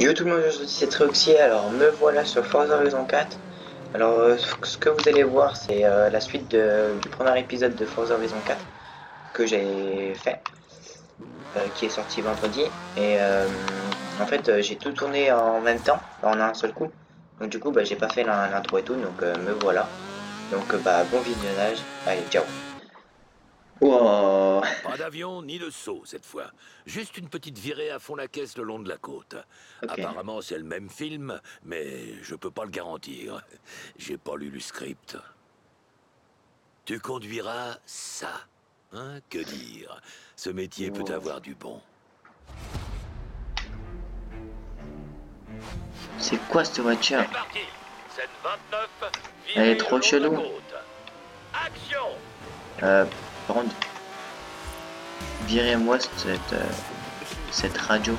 Yo tout le monde, aujourd'hui c'est Trioxy, alors me voilà sur Forza Horizon 4. Alors ce que vous allez voir c'est la suite du premier épisode de Forza Horizon 4 que j'ai fait, qui est sorti vendredi. Et en fait j'ai tout tourné en même temps, en un seul coup. Donc du coup j'ai pas fait l'intro et tout, donc me voilà. Donc bon visionnage, allez ciao. Wow. Pas d'avion ni de saut cette fois. Juste une petite virée à fond la caisse le long de la côte. Ok. Apparemment c'est le même film, mais je peux pas le garantir. J'ai pas lu le script. Tu conduiras ça. Hein, que dire? Ce métier peut Wow. avoir du bon. C'est quoi cette voiture? C'est parti. Scène 29, Elle est virée trop le long de la chelou. côte. Action. Par contre, virez-moi cette radio,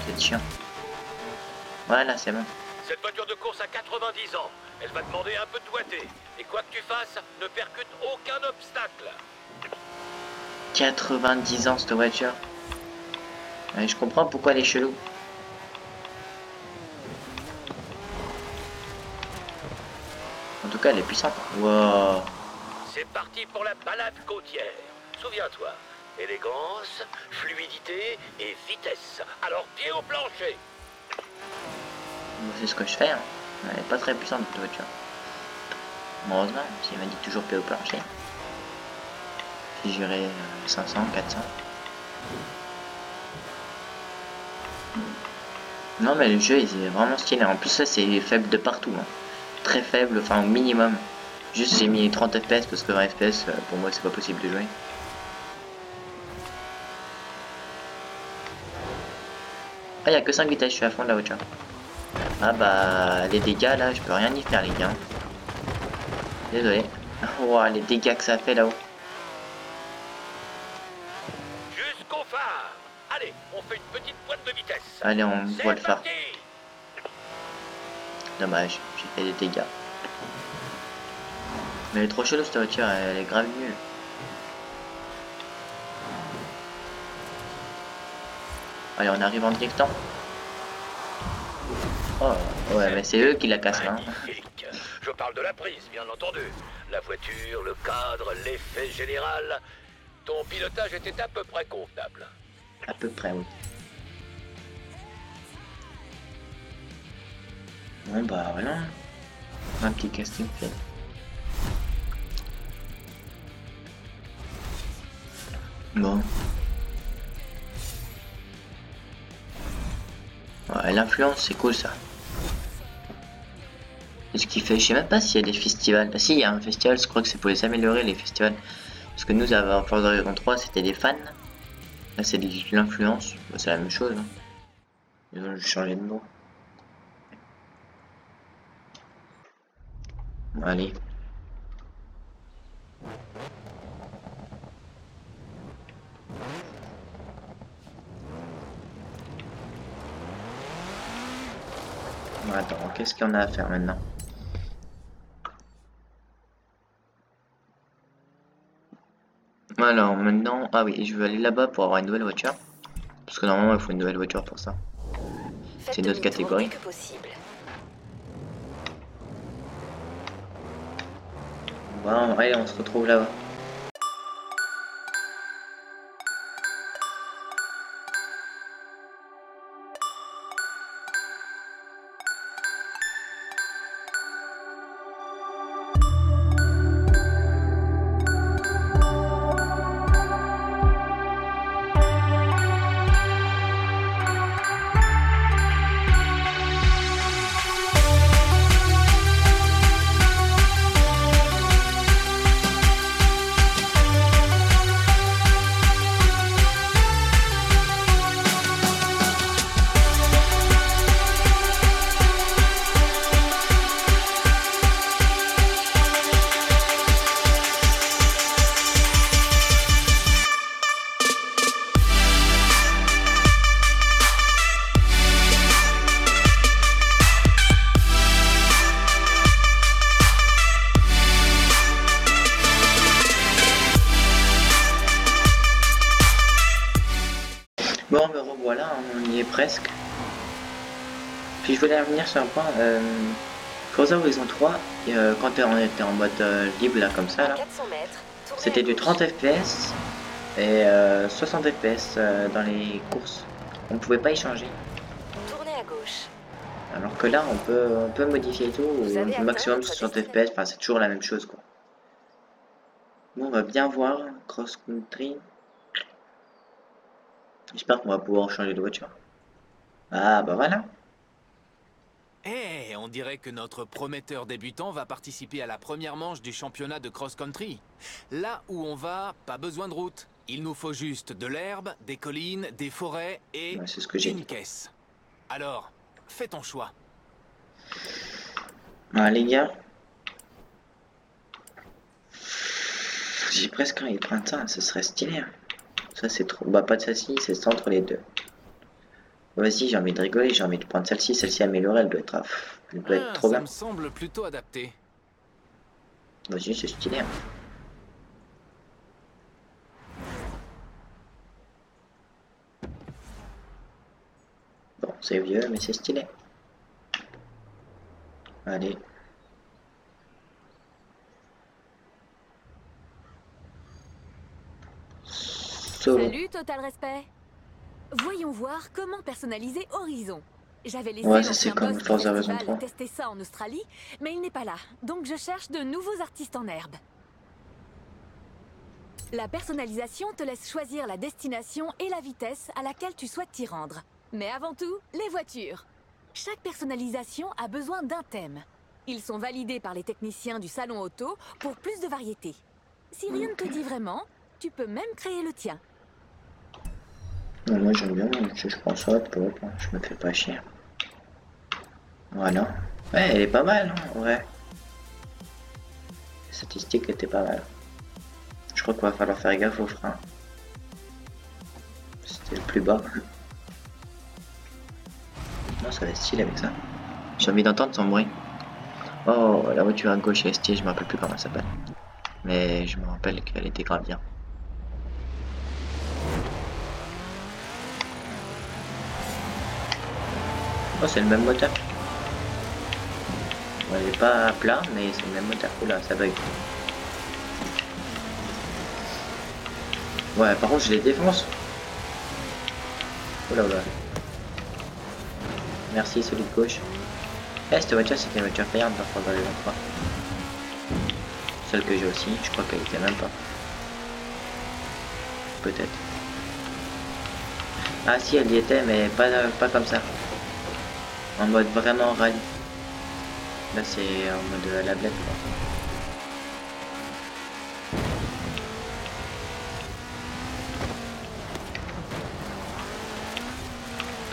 c'est chiant. Voilà, c'est bon. Cette voiture de course a 90 ans. Elle va demander un peu de doigté. Et quoi que tu fasses, ne percute aucun obstacle. 90 ans cette voiture. Ouais, je comprends pourquoi elle est chelou. En tout cas, elle est puissante. Wow. C'est parti pour la balade côtière. Souviens-toi, élégance, fluidité et vitesse. Alors pied au plancher. C'est ce que je fais. Hein. Elle est pas très puissante cette voiture. Heureusement, s'il m'a dit toujours pied au plancher. Si j'irais 500, 400. Non mais le jeu il est vraiment stylé. En plus ça c'est faible de partout. Hein. Très faible, enfin au minimum. Juste j'ai mis 30 FPS parce que 20 FPS pour moi c'est pas possible de jouer. Ah y'a que 5 vitesses, je suis à fond de la voiture. Ah bah les dégâts là je peux rien y faire les gars. Désolé. Ouah les dégâts que ça fait là-haut. Jusqu'au phare. Allez, on fait une petite pointe de vitesse. Allez on voit le phare. Parti. Dommage, j'ai fait des dégâts. Mais elle est trop chelou cette voiture, elle est grave nulle. Allez on arrive en driftant. Oh ouais mais c'est eux qui la cassent là. Hein. Magnifique. Je parle de la prise, bien entendu. La voiture, le cadre, l'effet général. Ton pilotage était à peu près convenable. À peu près oui. Bon bah voilà. Un petit casting fait. Bon. Ouais, l'influence c'est cool ça. Et ce qui fait, je sais même pas s'il y a des festivals. Ah si, il y a un festival, je crois que c'est pour les améliorer les festivals. Parce que nous, à Forza Horizon 3, c'était des fans. Là, c'est l'influence. Bah, c'est la même chose. Hein. Ils ont juste changé de nom. Allez. Bon, attends, qu'est-ce qu'il y en a à faire maintenant? Alors maintenant, ah oui, je vais aller là-bas pour avoir une nouvelle voiture. Parce que normalement, il faut une nouvelle voiture pour ça. C'est une autre catégorie. Bon, allez, on se retrouve là-bas. Bon, me revoilà, on y est presque. Puis je voulais revenir sur un point. Forza Horizon 3, quand on était en mode libre là comme ça, là, 400 mètres, tournez c'était à du gauche. 30 FPS et 60 FPS dans les courses. On pouvait pas y changer. Tournez à gauche. Alors que là, on peut modifier tout Vous au avez atteint maximum votre 60 destination. FPS. Enfin, c'est toujours la même chose quoi. Bon, on va bien voir cross country. J'espère qu'on va pouvoir changer de voiture. Ah bah voilà. Eh, on dirait que notre prometteur débutant va participer à la première manche du championnat de cross-country. Là où on va, pas besoin de route. Il nous faut juste de l'herbe, des collines, des forêts et Ouais, c'est ce que j'ai une dit. caisse. Alors, fais ton choix. Ah les gars, j'ai presque envie de prendre ça, ce serait stylé. Hein. Ça c'est trop. Bah pas de celle-ci, c'est ça entre les deux. Vas-y, j'ai envie de rigoler, j'ai envie de prendre celle-ci. Celle-ci améliorée, elle doit être Ah, trop ça bien. me semble plutôt adapté. Vas-y, c'est stylé. Hein. Bon, c'est vieux, mais c'est stylé. Allez. Solo. Salut Total Respect. Voyons voir comment personnaliser Horizon. J'avais laissé Ouais, ça c'est l'ancien comme boss du Forza Horizon festival 3. tester ça en Australie, mais il n'est pas là, donc je cherche de nouveaux artistes en herbe. La personnalisation te laisse choisir la destination et la vitesse à laquelle tu souhaites t'y rendre. Mais avant tout, les voitures. Chaque personnalisation a besoin d'un thème. Ils sont validés par les techniciens du salon auto pour plus de variété. Si rien ne te dit vraiment, tu peux même créer le tien. Non, moi j'aime bien, je prends ça, je me fais pas chier. Voilà. Ouais, elle est pas mal, hein, ouais. Les statistiques étaient pas mal. Je crois qu'il va falloir faire gaffe au frein. C'était le plus bas. Non, ça va être stylé avec ça. J'ai envie d'entendre son bruit. Oh, la voiture à gauche est stylée, je me rappelle plus comment elle s'appelle. Mais je me rappelle qu'elle était grave bien. Oh, c'est le même moteur. Ouais, il est pas plat, mais c'est le même moteur. Oula, ça bug. Ouais, par contre, je les défonce. Oula, oula. Merci, celui de gauche. Eh, cette voiture, c'était une voiture payante dans Forza Horizon 3. Celle que j'ai aussi, je crois qu'elle était même pas. Peut-être. Ah si, elle y était, mais pas comme ça. En mode vraiment rallye. Là, c'est en mode à la blette, quoi.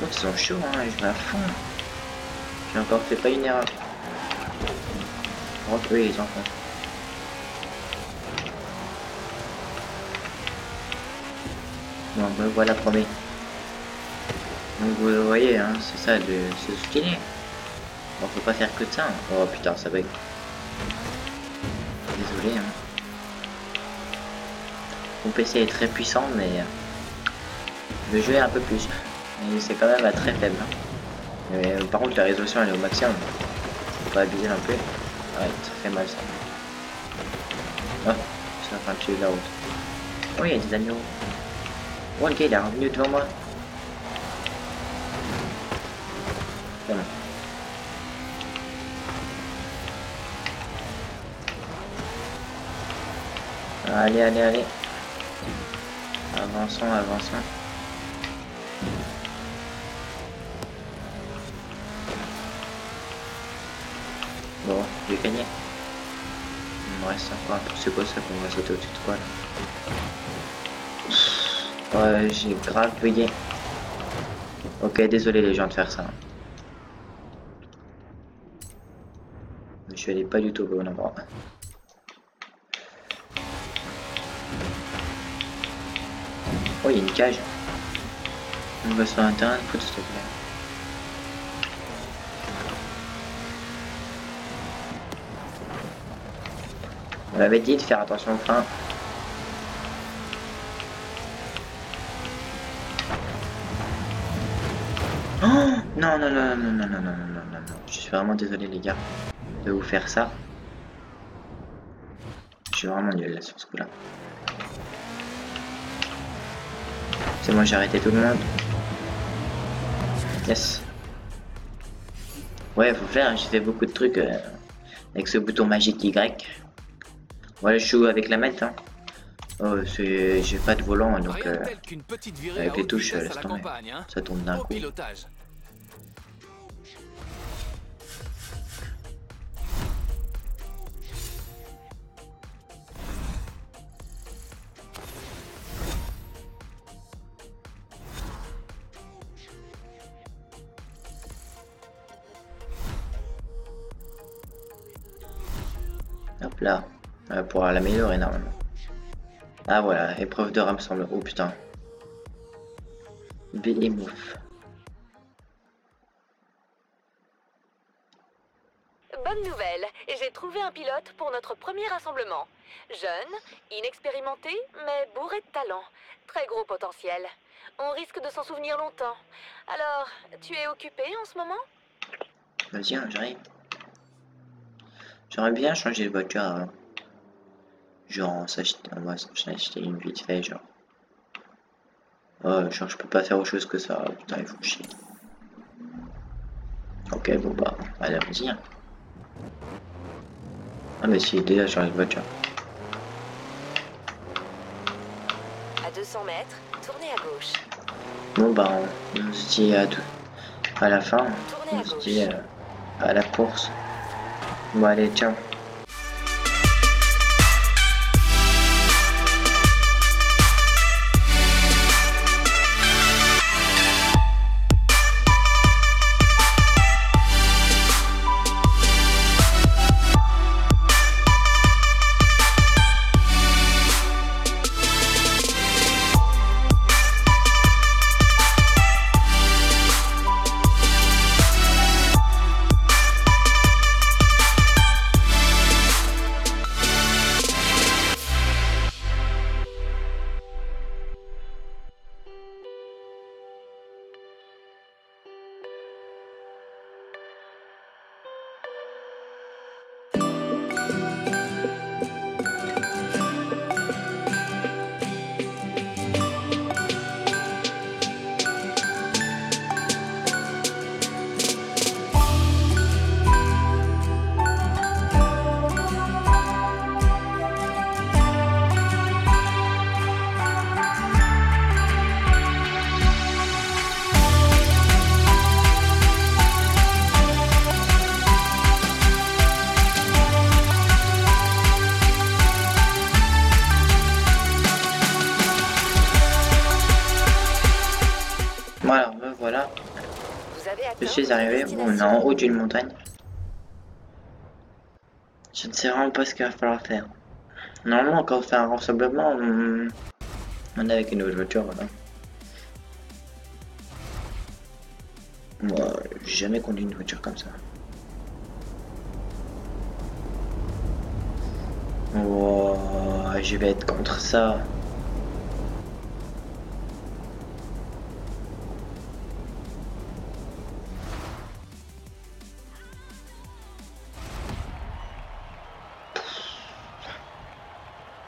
Donc, ils sont chauds, hein, je vais à fond. J'ai encore fait pas une erreur. Oh, oui, ils en font. Bon, me voilà promis. Donc vous voyez, hein, c'est ça, c'est stylé. Bon, faut pas faire que de ça. Hein. Oh putain, ça bug. Désolé. Hein. Mon PC est très puissant, mais le jeu est un peu plus. Mais c'est quand même très faible. Hein. Mais, par contre, la résolution elle est au maximum. Faut pas abuser non plus. Ouais, ça fait mal ça. Oh, je suis en train de tuer la route. Oh, il y a des agneaux. Oh, le gars il est revenu devant moi. Voilà. Allez, allez, allez. Avançons, avançons. Bon, j'ai gagné. Il me reste encore un peu. C'est quoi ça qu'on va sauter au-dessus de quoi là? Ouais, j'ai grave bugué. Ok, désolé les gens de faire ça. Je suis allé pas du tout au bon endroit. Oh, il y a une cage. On va sur un terrain de foot, s'il te plaît. On avait dit de faire attention au frein. Oh Non, non, non, non, non, non, non, non, non, non, non. Je suis vraiment désolé, les gars, de vous faire ça. Je suis vraiment nul là sur ce coup-là. C'est moi, j'ai arrêté tout le monde. Yes. Ouais, faut faire, j'ai fait beaucoup de trucs avec ce bouton magique Y. Voilà, je joue avec la manette, hein. Oh, j'ai pas de volant, donc Rien tel qu'une petite virée avec à les haute touches, vitesse laisse à la tomber. campagne, hein. Ça tourne d'un Au coup. pilotage. Hop là, pour l'améliorer normalement. Ah voilà, épreuve de rame semble. Oh putain. Behemoth. Bonne nouvelle, j'ai trouvé un pilote pour notre premier rassemblement. Jeune, inexpérimenté, mais bourré de talent. Très gros potentiel. On risque de s'en souvenir longtemps. Alors, tu es occupé en ce moment? Vas-y, hein, j'arrive. J'aimerais bien changer de voiture avant. Genre, on va s'acheter une vite fait, genre. Oh, genre, je peux pas faire autre chose que ça. Putain, il faut chier. Ok, bon bah, allez, vas-y. Hein. Ah, mais si, déjà changer de voiture. À 200 mètres, tournez à gauche. Bon bah, on se dit à la fin. Tournez à On se gauche. dit à la course. Bon, allez, ciao. Voilà, me voilà. Vous avez atteint Je suis arrivé. Bon, on est en haut d'une montagne. Je ne sais vraiment pas ce qu'il va falloir faire. Normalement, quand on fait un rassemblement, on est avec une nouvelle voiture, voilà. Moi, j'ai jamais conduit une voiture comme ça. Oh, je vais être contre ça.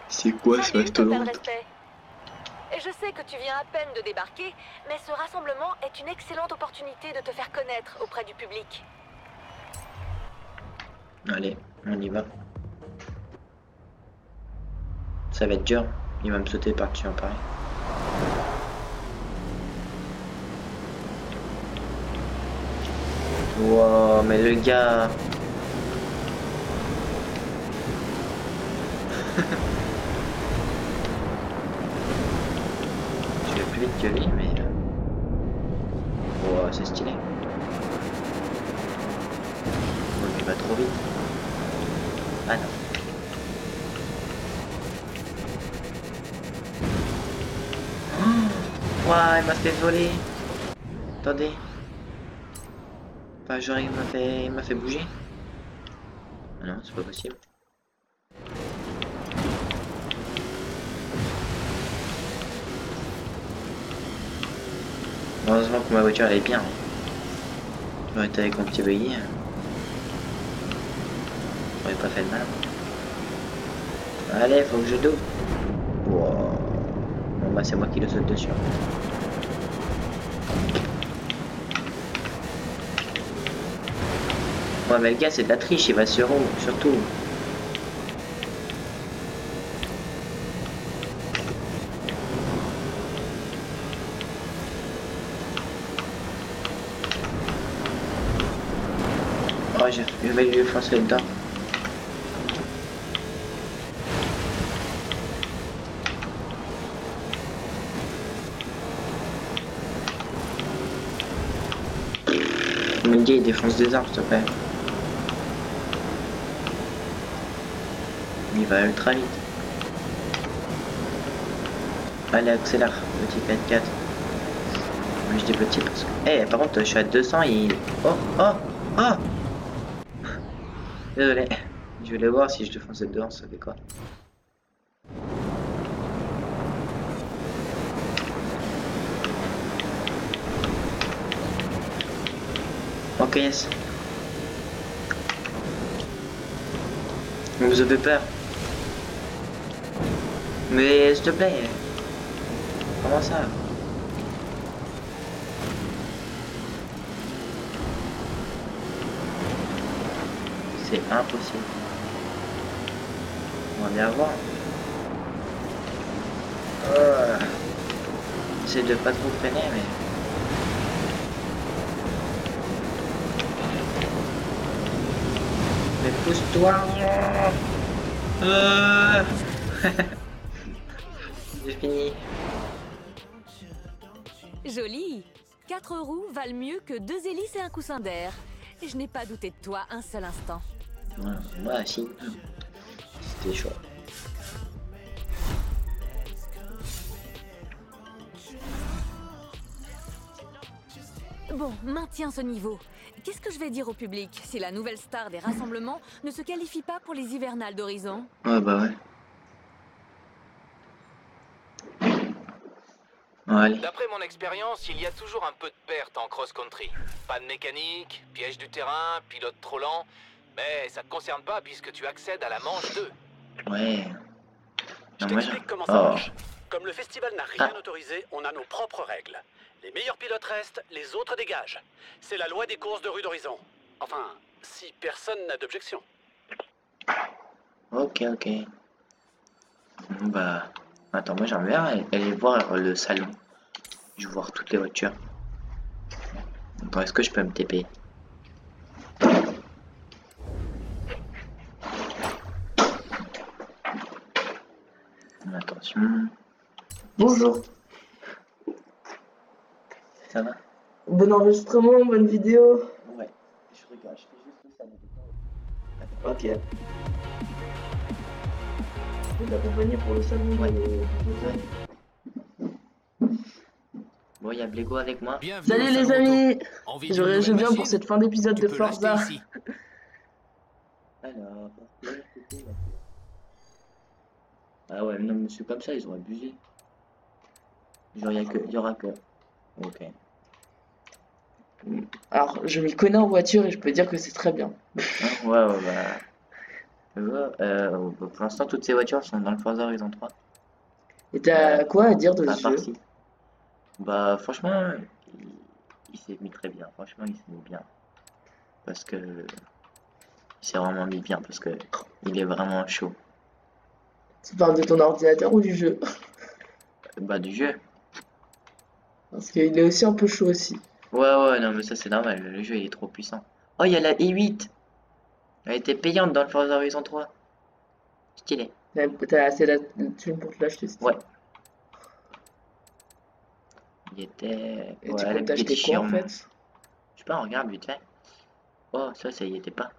C'est quoi ce Salut, total mastodonte? respect. Et je sais que tu viens à peine de débarquer, mais ce rassemblement est une excellente opportunité de te faire connaître auprès du public. Allez, on y va. Ça va être dur. Il va me sauter par-dessus en pareil. Wow, mais le gars... Je vais plus vite que lui, mais... Wow, c'est stylé. Oh, il va trop vite. Ah non. Ouah, il m'a fait voler. Attendez. Enfin, genre, il m'a fait bouger. Ah non, c'est pas possible. Heureusement que ma voiture elle est bien. Ouais, t'es avec mon petit buggy. J'aurais pas fait de mal. Allez, faut que je double. Wow. Bon bah c'est moi qui le saute dessus. Ouais mais le gars c'est de la triche, il va sur haut, surtout. Oh je vais lui foncer dedans. Mais le gars il défonce des arbres s'il te plaît. Il va ultra vite. Allez accélère, petit 4x4. Mais je dis petit parce que... Eh par contre je suis à 200 et... Oh oh oh. Désolé. Je vais aller voir si je te fonce dedans, ça fait quoi. Ok yes. Vous avez peur. Mais s'il te plaît. Comment ça? C'est impossible. On va bien voir. J'essaie de pas trop freiner mais... Mais pousse-toi. J'ai fini. Joli. 4 roues valent mieux que 2 hélices et un coussin d'air. Et je n'ai pas douté de toi un seul instant. Ouais, moi si. C'était chaud. Bon, maintiens ce niveau. Qu'est-ce que je vais dire au public si la nouvelle star des rassemblements ne se qualifie pas pour les hivernales d'Horizon? Ouais bah ouais. Ouais, allez. D'après mon expérience, il y a toujours un peu de perte en cross-country. Pas de mécanique, piège du terrain, pilote trop lent. Mais ça te concerne pas puisque tu accèdes à la manche 2. Ouais. Je Non, moi, t'explique comment oh. ça marche. Comme le festival n'a rien Ah. autorisé, on a nos propres règles. Les meilleurs pilotes restent, les autres dégagent. C'est la loi des courses de rue d'Horizon. Enfin, si personne n'a d'objection. Ok, ok. Bah... Attends, moi j'aimerais bien aller voir le salon. Je vais voir toutes les voitures. Attends, est-ce que je peux me TP? Attention. Bonjour, Ça va? bon enregistrement, bonne vidéo. Ouais. Je regarde, je fais juste le salon. Ok. Je vais t'accompagner pour le salon Ouais. de... Bon, il y a Blégo avec moi. Bienvenue Salut au les Salon Auto. amis, Envie je d'une nouvelle viens pour machine? cette fin d'épisode Tu de peux l'acheter Forza. ici. Alors, ah ouais, non, mais c'est comme ça, ils ont abusé. Genre, il y aura que... Ok. Alors, je m'y connais en voiture et je peux dire que c'est très bien. Hein, ouais, ouais, bah... pour l'instant, toutes ces voitures sont dans le Forza Horizon 3. Et t'as quoi à dire de À ce part jeu? si. Bah, franchement, il s'est mis très bien. Franchement, il s'est mis bien. Parce que... Il s'est vraiment mis bien, parce que il est vraiment chaud. Tu parles de ton ordinateur ou du jeu? Bah, du jeu. Parce qu'il est aussi un peu chaud aussi. Ouais, ouais, non, mais ça, c'est normal. Le jeu, il est trop puissant. Oh, il y a la i8. Elle était payante dans le Forza Horizon 3. Stylé. T'as assez la thune pour te l'acheter, c'est ça? Ouais. Il était... Et Ouais, tu elle comptes avait des t'acheter quoi en chiants. fait? Je sais pas, on regarde vite fait. Oh, ça y était pas.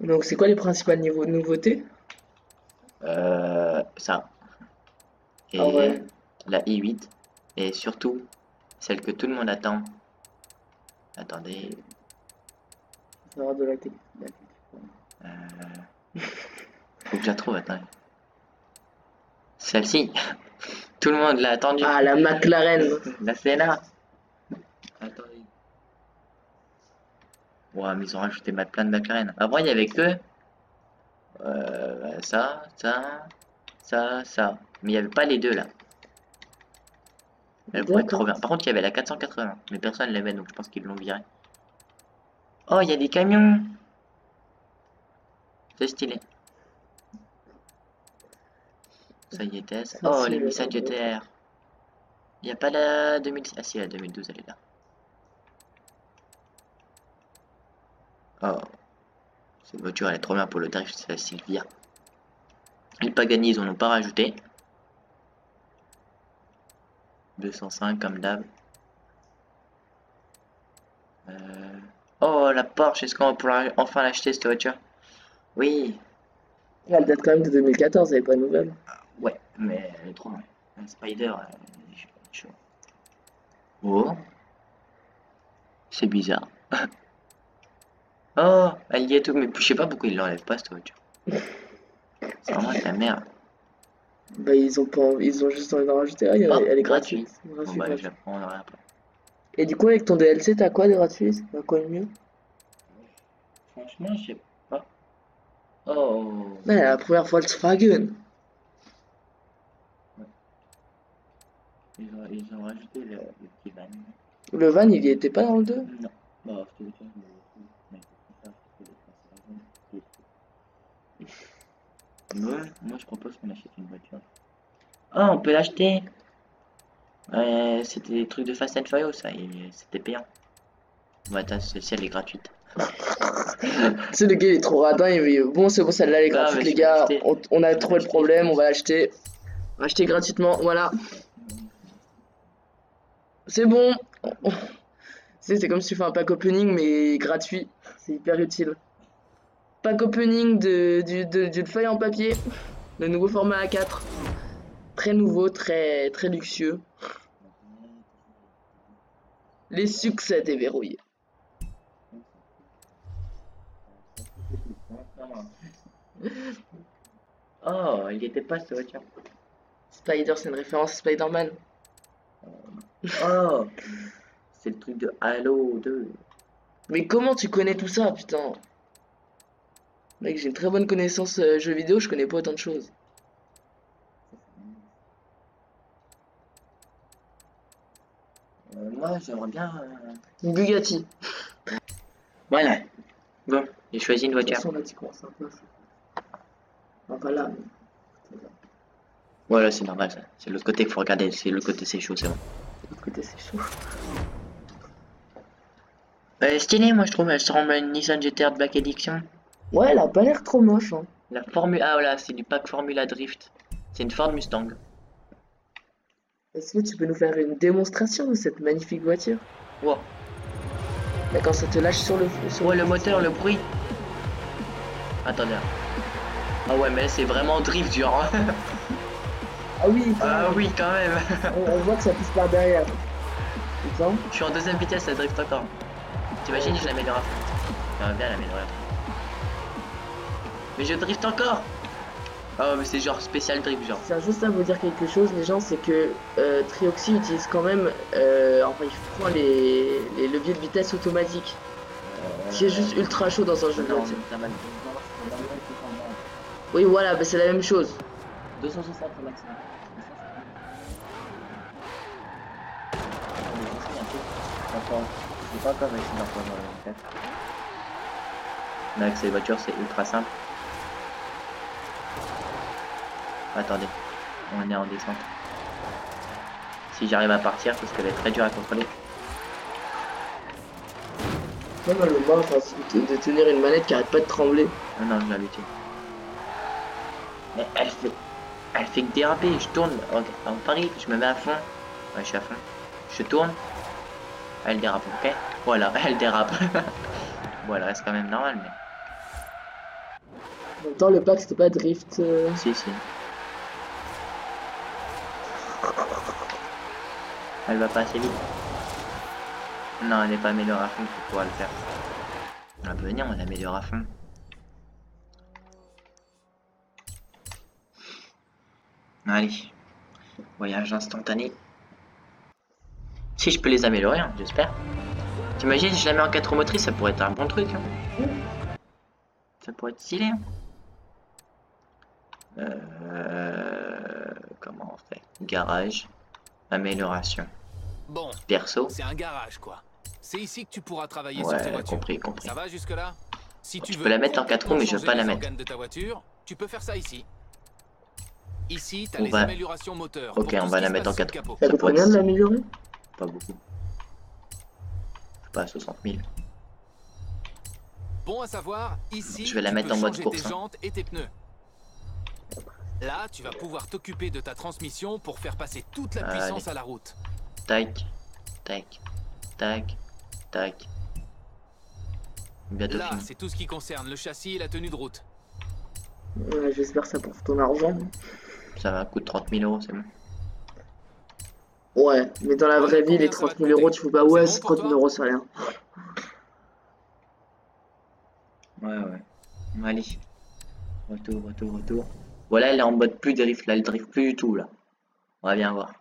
Donc c'est quoi les principales nouveautés? Ça. Et Ah ouais, la i8. Et surtout, celle que tout le monde attend. Attendez. ça va avoir de la technique. Faut que je la trouve, attendez. Celle-ci. Tout le monde l'a attendue. Ah, la McLaren. La Senna. Attendez. Ouais, mais ils ont rajouté plein de McLaren. Avant, il y avait que ça. Mais il n'y avait pas les deux là. Elle pourrait être trop D'accord. bien. Par contre, il y avait la 480, mais personne ne l'avait, donc je pense qu'ils l'ont viré. Oh, il y a des camions. C'est stylé. Ça y était. Ça, Oh, c'est les le Nissan GTR. Il n'y a pas la 2006. Ah si, la 2012, elle est là. Oh, cette voiture, elle est trop bien pour le drift, c'est la Sylvia. Les Pagani, ils en ont pas rajouté. 205 comme d'hab. Oh, la Porsche, est-ce qu'on va pouvoir enfin l'acheter cette voiture? Oui, Elle date quand même de 2014, elle est pas nouvelle. ouais, mais elle est trop bien. Un Spider, je suis chaud. Oh, c'est bizarre. Oh, elle y est tout, mais je sais pas pourquoi ils l'enlèvent pas cette voiture. C'est vraiment de la merde. Bah ils ont pas, ils ont juste envie d'en rajouter. Ah, Oh, elle est gratuit. gratuite. Bon Gratuit, bah je gratuit. la prendrai après. Et du coup avec ton DLC, t'as quoi de gratuit? T'as quoi de mieux? Franchement, je sais pas. Oh, Ouais, la première Volkswagen. ils ont rajouté le petit van. Le van, il y était pas dans le 2? Non. Bon, cette voiture, je me retrouve. Mais c'est ça, c'est le moi je propose qu'on achète une voiture. Ah, on peut l'acheter. C'était des trucs de Fast and Furious, ça, et c'était payant. Bon, attends, celle-ci elle est gratuite. C'est le gars, il est trop radin, il dit, bon, c'est bon, celle-là, elle est Ah, gratuite, mais les je vais gars. l'acheter. On a Je vais trouvé le l'acheter, problème, on va l'acheter. Acheter gratuitement, voilà. C'est bon. C'est comme si tu fais un pack opening, mais gratuit. C'est hyper utile. Pack opening d'une feuille en papier. Le nouveau format A4. Très nouveau, très luxueux. Les succès déverrouillés. Oh, il était pas cette voiture. Spider, c'est une référence à Spider-Man. Oh, c'est le truc de Halo 2. Mais comment tu connais tout ça, putain? Mec, j'ai une très bonne connaissance jeux vidéo, je connais pas autant de choses. Moi, j'aimerais bien. Une Bugatti. Voilà. Bon, j'ai choisi une De toute voiture. façon, là, tu commences un peu. Enfin, là. Voilà, c'est normal ça. C'est l'autre côté qu'il faut regarder. C'est l'autre côté, c'est chaud, c'est bon. De l'autre côté, c'est chaud. Stylé, moi je trouve. Elle se ressemble à une Nissan GTR Black Edition. Ouais, elle a pas l'air trop moche, hein. La Formule. Ah voilà, c'est du pack Formula Drift. C'est une Ford Mustang. Est-ce que tu peux nous faire une démonstration de cette magnifique voiture? Wow. Là, quand ça te lâche sur le... Sur Ouais, le moteur, le bruit. Attendez. Ah ouais, mais là, c'est vraiment drift, genre. Ah oui, Ah oui, quand même. on voit que ça pousse par derrière. Putain. Je suis en deuxième vitesse, ça drift encore. T'imagines, je l'améliore à fond. J'aimerais bien l'améliorer. Mais je drift encore. Oh, mais c'est genre spécial drift, genre. C'est juste à vous dire quelque chose, les gens, c'est que Trioxy utilise quand même... enfin, il prend les leviers de vitesse automatiques. Qui est juste ultra chaud dans un jeu de Non, voiture. t'as mal. Oui, voilà, bah, c'est la même chose. 260 au maximum. C'est pas comme ici dans Forza Horizon 4. Mais avec ces voitures, c'est ultra simple. Attendez, on est en descente. Si j'arrive à partir, parce qu'elle est très dure à contrôler. Même le mal, enfin, de tenir une manette qui arrête pas de trembler. Non, non, je vais lutter. Mais elle fait que déraper. Je tourne en Paris, je me mets à fond. Ouais, je suis à fond. Je tourne. Elle dérape, ok? Voilà, elle dérape. Bon, elle reste quand même normale, mais. En même temps, le pack, c'était pas drift. Si, si. Elle va pas assez vite. Non, elle n'est pas améliorée à fond pour pouvoir le faire. On peut venir, on l'améliore à fond. Allez. Voyage instantané. Si je peux les améliorer, hein, j'espère. T'imagines, je la mets en 4 roues motrices, ça pourrait être un bon truc. Hein. Ça pourrait être stylé. Hein. Comment on fait? Garage. Amélioration. Bon, Perso. c'est un garage, quoi. C'est ici que tu pourras travailler Ouais, sur tes voitures. compris. Ça va jusque-là? Si tu Je veux peux la mettre en 4 roues, mais je veux pas la complètement mettre. changer les organes de ta voiture, tu peux faire ça ici. Ici, t'as On les va- améliorations moteurs. Ok, pour tout on ce va qui la se mettre en passe sous le 4 capot. Ça coûte combien de l'améliorer? Pas beaucoup. Pas 60 000. Bon à savoir, ici, Je vais la tu mettre peux en mode changer course, tes hein. jantes et tes pneus. Là, tu vas pouvoir t'occuper de ta transmission pour faire passer toute la puissance à la route. Tac. Tac. Tac. Tac. Bientôt Là, fini. c'est tout ce qui concerne le châssis et la tenue de route. Ouais, j'espère que ça pour ton argent. Ça va coûter 30 000 €, c'est bon. Ouais, mais dans la Voilà vraie vie, les combien ça va 30 te 000 €, coûter. tu fais pas, C'est ouais, bon c'est pour 30 000 toi €, c'est rien. Ouais. Allez. Retour. Voilà, elle est en mode plus drift, là, elle drift plus du tout, là. On va bien voir.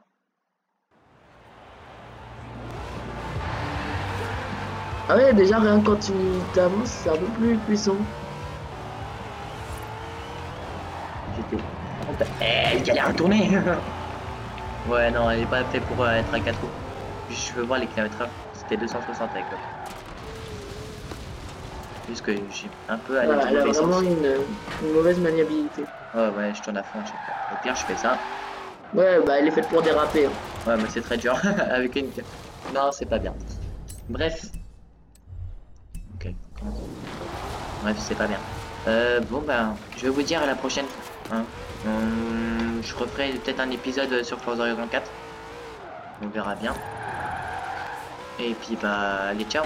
Ah ouais, déjà, rien que quand tu t'avances, c'est un peu plus puissant. J'étais... Elle galère à tourner. Ouais, non, elle est pas faite pour être à 4 roues. Je veux voir les kilomètres heure. C'était 260 avec l'autre. Juste que j'ai un peu à Ouais, elle a la vraiment une mauvaise maniabilité. Ouais, je tourne à fond à chaque fois. Au pire, je fais ça. Ouais, bah elle est faite pour déraper. Hein. Ouais, mais c'est très dur avec une... Non, c'est pas bien. Bref. Ok. Bref, c'est pas bien. Bon, ben, je vais vous dire à la prochaine. Hein. Je referai peut-être un épisode sur Forza Horizon 4. On verra bien. Et puis, bah, allez, ciao.